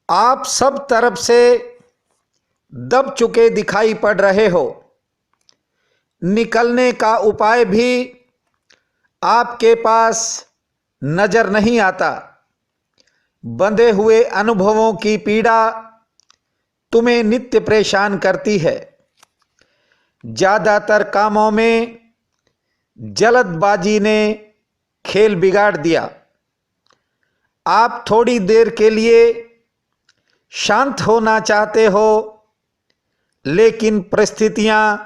आप सब तरफ से दब चुके दिखाई पड़ रहे हो। निकलने का उपाय भी आपके पास नजर नहीं आता। बंधे हुए अनुभवों की पीड़ा तुम्हें नित्य परेशान करती है। ज्यादातर कामों में जल्दबाजी ने खेल बिगाड़ दिया। आप थोड़ी देर के लिए शांत होना चाहते हो, लेकिन परिस्थितियां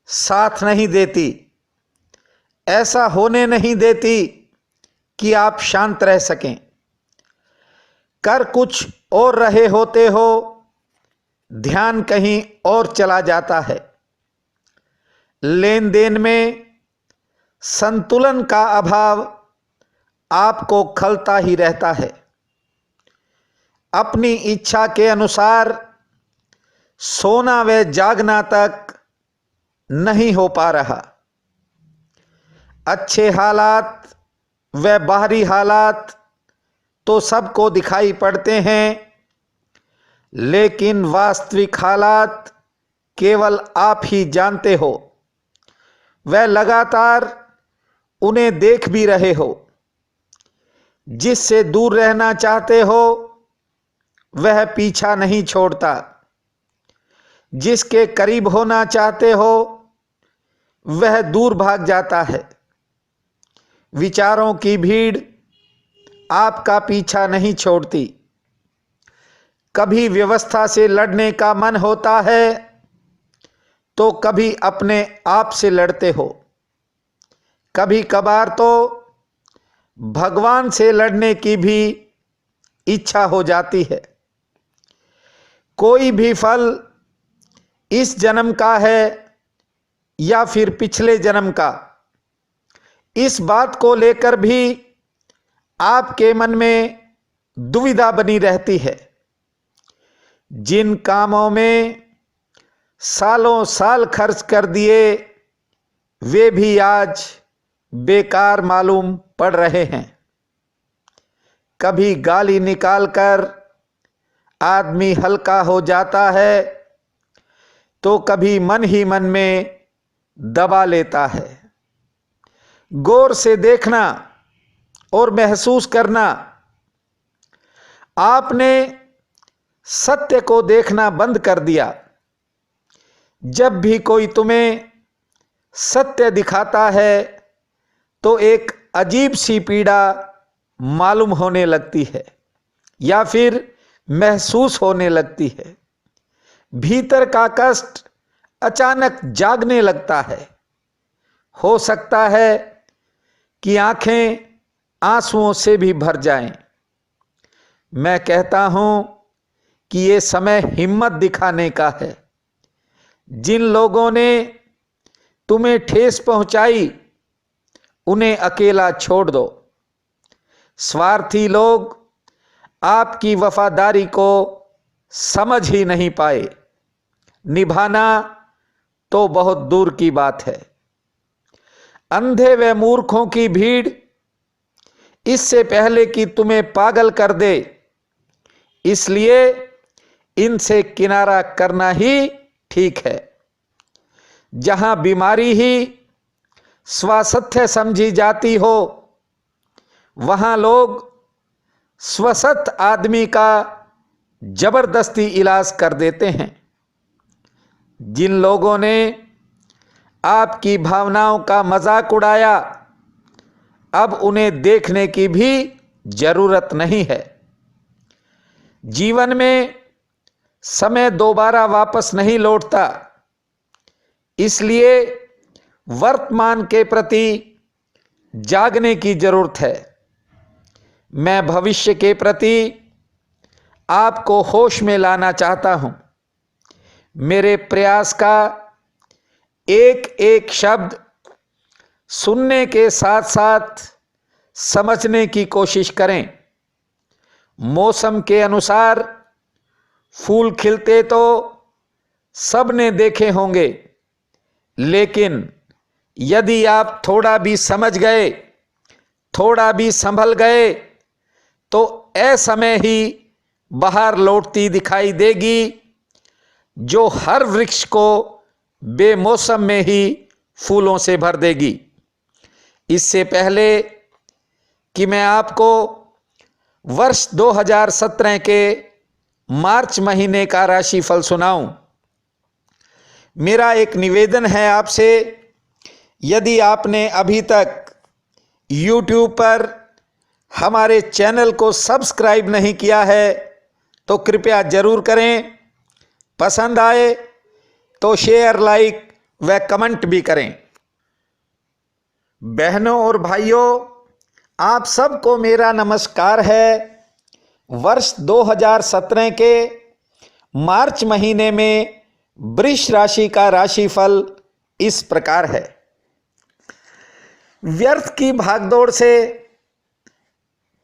साथ नहीं देती, ऐसा होने नहीं देती कि आप शांत रह सकें। कर कुछ और रहे होते हो, ध्यान कहीं और चला जाता है। लेन देन में संतुलन का अभाव आपको खलता ही रहता है। अपनी इच्छा के अनुसार सोना व जागना तक नहीं हो पा रहा। अच्छे हालात व बाहरी हालात तो सबको दिखाई पड़ते हैं, लेकिन वास्तविक हालात केवल आप ही जानते हो। वह लगातार उन्हें देख भी रहे हो। जिससे दूर रहना चाहते हो वह पीछा नहीं छोड़ता। जिसके करीब होना चाहते हो वह दूर भाग जाता है। विचारों की भीड़ आपका पीछा नहीं छोड़ती। कभी व्यवस्था से लड़ने का मन होता है तो कभी अपने आप से लड़ते हो। कभी कभार तो भगवान से लड़ने की भी इच्छा हो जाती है। कोई भी फल इस जन्म का है या फिर पिछले जन्म का, इस बात को लेकर भी आपके मन में दुविधा बनी रहती है। जिन कामों में सालों साल खर्च कर दिए वे भी आज बेकार मालूम पड़ रहे हैं। कभी गाली निकालकर आदमी हल्का हो जाता है तो कभी मन ही मन में दबा लेता है। गौर से देखना और महसूस करना। आपने सत्य को देखना बंद कर दिया। जब भी कोई तुम्हें सत्य दिखाता है तो एक अजीब सी पीड़ा मालूम होने लगती है या फिर महसूस होने लगती है। भीतर का कष्ट अचानक जागने लगता है। हो सकता है कि आंखें आंसुओं से भी भर जाएं। मैं कहता हूं कि ये समय हिम्मत दिखाने का है। जिन लोगों ने तुम्हें ठेस पहुंचाई उन्हें अकेला छोड़ दो। स्वार्थी लोग आपकी वफादारी को समझ ही नहीं पाए। निभाना तो बहुत दूर की बात है। अंधे व मूर्खों की भीड़ इससे पहले कि तुम्हें पागल कर दे, इसलिए इनसे किनारा करना ही ठीक है। जहां बीमारी ही स्वास्थ्य समझी जाती हो, वहां लोग स्वस्थ आदमी का जबरदस्ती इलाज कर देते हैं। जिन लोगों ने आपकी भावनाओं का मजाक उड़ाया, अब उन्हें देखने की भी जरूरत नहीं है। जीवन में समय दोबारा वापस नहीं लौटता, इसलिए वर्तमान के प्रति जागने की जरूरत है। मैं भविष्य के प्रति आपको होश में लाना चाहता हूं। मेरे प्रयास का एक एक शब्द सुनने के साथ साथ समझने की कोशिश करें। मौसम के अनुसार फूल खिलते तो सबने देखे होंगे, लेकिन यदि आप थोड़ा भी समझ गए, थोड़ा भी संभल गए, तो असमय ही बहार लौटती दिखाई देगी, जो हर वृक्ष को बेमौसम में ही फूलों से भर देगी। इससे पहले कि मैं आपको वर्ष 2017 के मार्च महीने का राशिफल सुनाऊं, मेरा एक निवेदन है आपसे। यदि आपने अभी तक YouTube पर हमारे चैनल को सब्सक्राइब नहीं किया है तो कृपया जरूर करें। पसंद आए तो शेयर, लाइक व कमेंट भी करें। बहनों और भाइयों, आप सबको मेरा नमस्कार है। वर्ष 2017 के मार्च महीने में वृष राशि का राशिफल इस प्रकार है। व्यर्थ की भागदौड़ से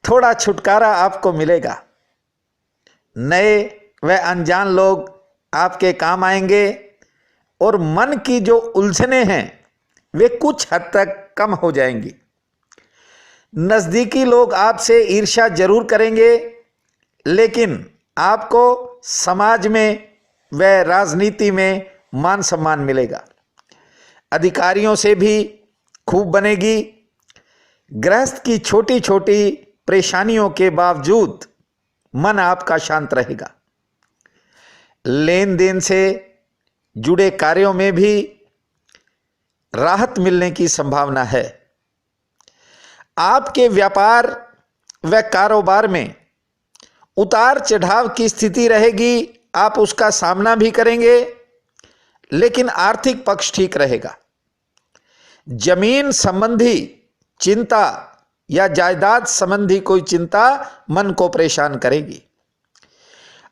थोड़ा छुटकारा आपको मिलेगा। नए व अनजान लोग आपके काम आएंगे और मन की जो उलझनें हैं वे कुछ हद तक कम हो जाएंगी। नज़दीकी लोग आपसे ईर्ष्या जरूर करेंगे, लेकिन आपको समाज में व राजनीति में मान सम्मान मिलेगा। अधिकारियों से भी खूब बनेगी। गृहस्थ की छोटी छोटी परेशानियों के बावजूद मन आपका शांत रहेगा। लेन देन से जुड़े कार्यों में भी राहत मिलने की संभावना है। आपके व्यापार व कारोबार में उतार चढ़ाव की स्थिति रहेगी। आप उसका सामना भी करेंगे, लेकिन आर्थिक पक्ष ठीक रहेगा। जमीन संबंधी चिंता या जायदाद संबंधी कोई चिंता मन को परेशान करेगी।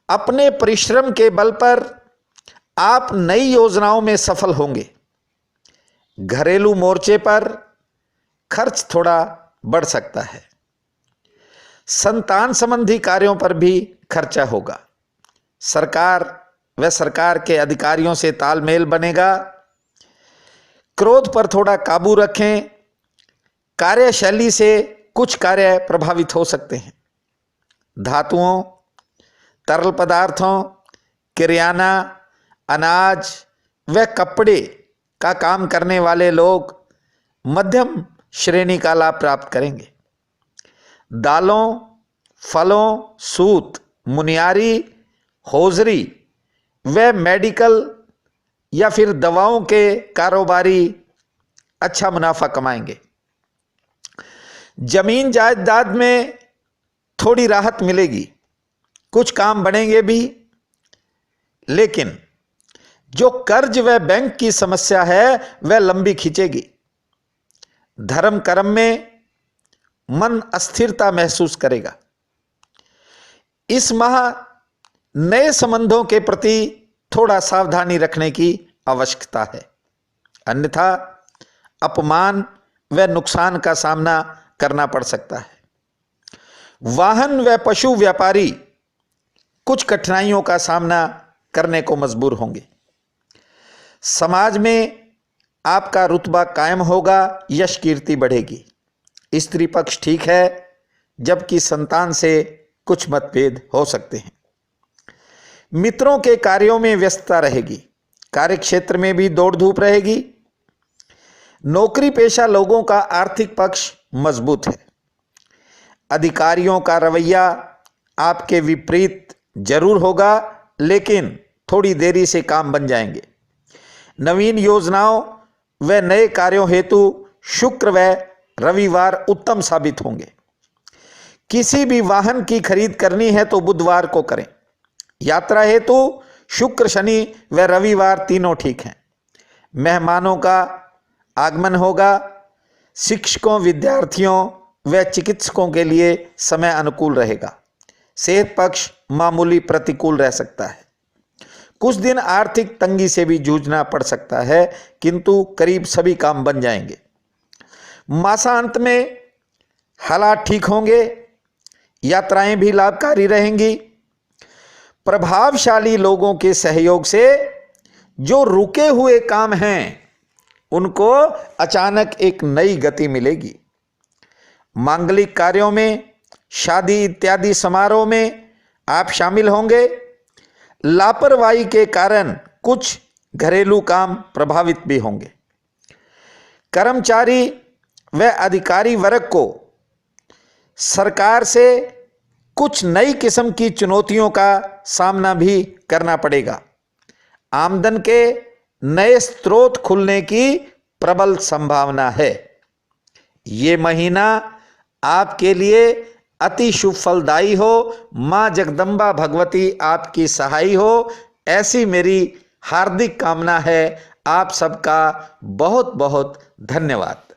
अपने परिश्रम के बल पर आप नई योजनाओं में सफल होंगे। घरेलू मोर्चे पर खर्च थोड़ा बढ़ सकता है। संतान संबंधी कार्यों पर भी खर्चा होगा। सरकार व सरकार के अधिकारियों से तालमेल बनेगा। क्रोध पर थोड़ा काबू रखें। कार्यशैली से कुछ कार्य प्रभावित हो सकते हैं। धातुओं, तरल पदार्थों, किराना, अनाज व कपड़े का काम करने वाले लोग मध्यम श्रेणी का लाभ प्राप्त करेंगे। दालों, फलों, सूत, मुनियारी, हौजरी व मेडिकल या फिर दवाओं के कारोबारी अच्छा मुनाफा कमाएंगे। जमीन जायदाद में थोड़ी राहत मिलेगी। कुछ काम बढ़ेंगे भी, लेकिन जो कर्ज व बैंक की समस्या है वह लंबी खींचेगी। धर्म कर्म में मन अस्थिरता महसूस करेगा। इस माह नए संबंधों के प्रति थोड़ा सावधानी रखने की आवश्यकता है, अन्यथा अपमान व नुकसान का सामना करना पड़ सकता है। वाहन व पशु व्यापारी कुछ कठिनाइयों का सामना करने को मजबूर होंगे। समाज में आपका रुतबा कायम होगा, यश कीर्ति बढ़ेगी। स्त्री पक्ष ठीक है, जबकि संतान से कुछ मतभेद हो सकते हैं। मित्रों के कार्यों में व्यस्तता रहेगी। कार्यक्षेत्र में भी दौड़ धूप रहेगी। नौकरी पेशा लोगों का आर्थिक पक्ष मजबूत है। अधिकारियों का रवैया आपके विपरीत जरूर होगा, लेकिन थोड़ी देरी से काम बन जाएंगे। नवीन योजनाओं व नए कार्यों हेतु शुक्र व रविवार उत्तम साबित होंगे। किसी भी वाहन की खरीद करनी है तो बुधवार को करें। यात्रा हेतु शुक्र, शनि व रविवार तीनों ठीक हैं। मेहमानों का आगमन होगा। शिक्षकों, विद्यार्थियों व चिकित्सकों के लिए समय अनुकूल रहेगा। सेहत पक्ष मामूली प्रतिकूल रह सकता है। कुछ दिन आर्थिक तंगी से भी जूझना पड़ सकता है, किंतु करीब सभी काम बन जाएंगे। मासांत में हालात ठीक होंगे। यात्राएं भी लाभकारी रहेंगी। प्रभावशाली लोगों के सहयोग से जो रुके हुए काम हैं उनको अचानक एक नई गति मिलेगी। मांगलिक कार्यों में, शादी इत्यादि समारोह में आप शामिल होंगे। लापरवाही के कारण कुछ घरेलू काम प्रभावित भी होंगे। कर्मचारी व अधिकारी वर्ग को सरकार से कुछ नई किस्म की चुनौतियों का सामना भी करना पड़ेगा। आमदन के नए स्रोत खुलने की प्रबल संभावना है। ये महीना आपके लिए अति शुभ फलदायी हो। मां जगदम्बा भगवती आपकी सहाय हो, ऐसी मेरी हार्दिक कामना है। आप सबका बहुत बहुत धन्यवाद।